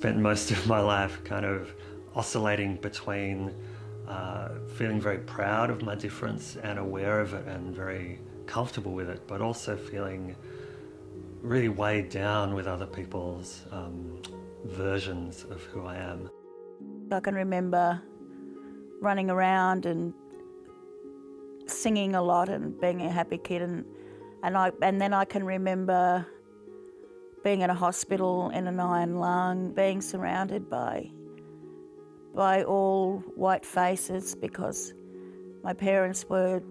spent most of my life kind of oscillating between feeling very proud of my difference and aware of it and very comfortable with it, but also feeling really weighed down with other people's versions of who I am. I can remember running around and singing a lot and being a happy kid, and then I can remember being in a hospital in an iron lung, being surrounded by all white faces because my parents were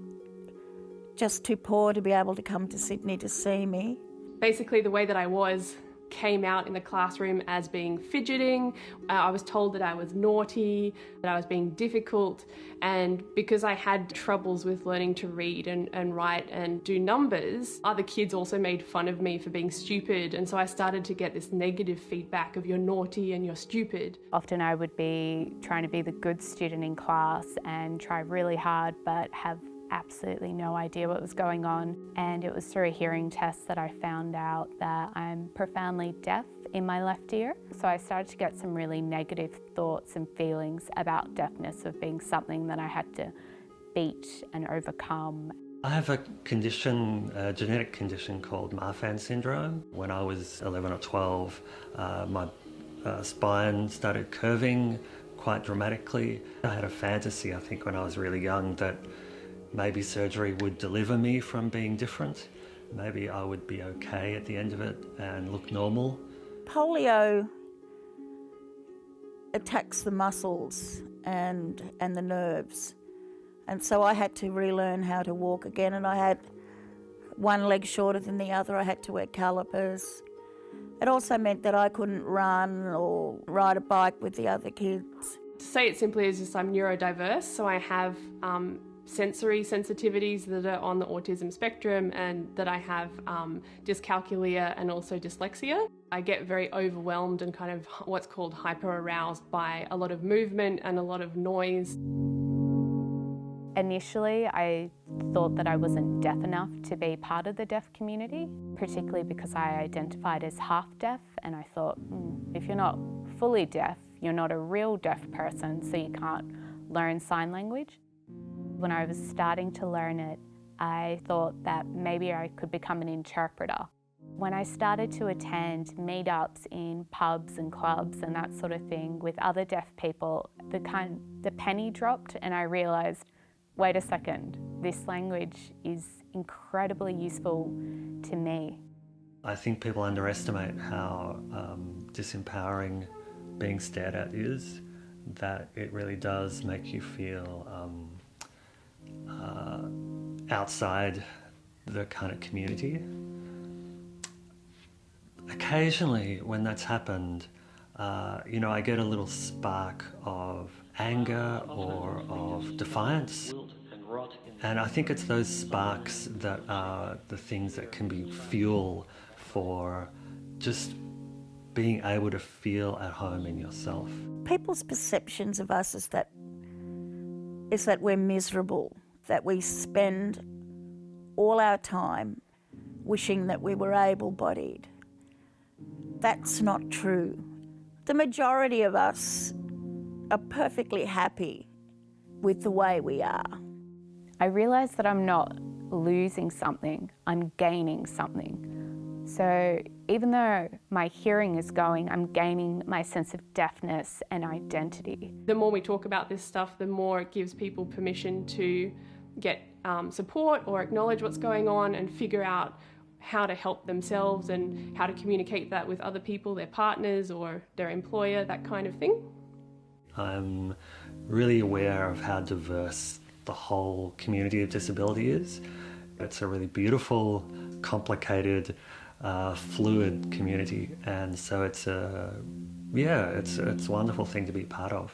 just too poor to be able to come to Sydney to see me. Basically, the way that I was came out in the classroom as being fidgeting. I was told that I was naughty, that I was being difficult, and because I had troubles with learning to read and write and do numbers, other kids also made fun of me for being stupid, and so I started to get this negative feedback of you're naughty and you're stupid. Often I would be trying to be the good student in class and try really hard but have absolutely no idea what was going on, and it was through a hearing test that I found out that I'm profoundly deaf in my left ear. So I started to get some really negative thoughts and feelings about deafness of being something that I had to beat and overcome. I have a condition, a genetic condition called Marfan syndrome. When I was 11 or 12, my spine started curving quite dramatically. I had a fantasy, I think, when I was really young that maybe surgery would deliver me from being different. Maybe I would be okay at the end of it and look normal. Polio attacks the muscles and the nerves. And so I had to relearn how to walk again, and I had one leg shorter than the other. I had to wear calipers. It also meant that I couldn't run or ride a bike with the other kids. To say it simply is just I'm neurodiverse, so I have sensory sensitivities that are on the autism spectrum, and that I have dyscalculia and also dyslexia. I get very overwhelmed and kind of what's called hyper-aroused by a lot of movement and a lot of noise. Initially, I thought that I wasn't deaf enough to be part of the deaf community, particularly because I identified as half deaf, and I thought, if you're not fully deaf, you're not a real deaf person, so you can't learn sign language. When I was starting to learn it, I thought that maybe I could become an interpreter. When I started to attend meetups in pubs and clubs and that sort of thing with other deaf people, the penny dropped, and I realised, wait a second, this language is incredibly useful to me. I think people underestimate how disempowering being stared at is, that it really does make you feel outside the kind of community. Occasionally, when that's happened, I get a little spark of anger or of defiance. And I think it's those sparks that are the things that can be fuel for just being able to feel at home in yourself. People's perceptions of us is that we're miserable, that we spend all our time wishing that we were able-bodied. That's not true. The majority of us are perfectly happy with the way we are. I realised that I'm not losing something, I'm gaining something. So even though my hearing is going, I'm gaining my sense of deafness and identity. The more we talk about this stuff, the more it gives people permission to get support or acknowledge what's going on and figure out how to help themselves and how to communicate that with other people, their partners or their employer, that kind of thing. I'm really aware of how diverse the whole community of disability is. It's a really beautiful, complicated, fluid community, and so it's a wonderful thing to be part of.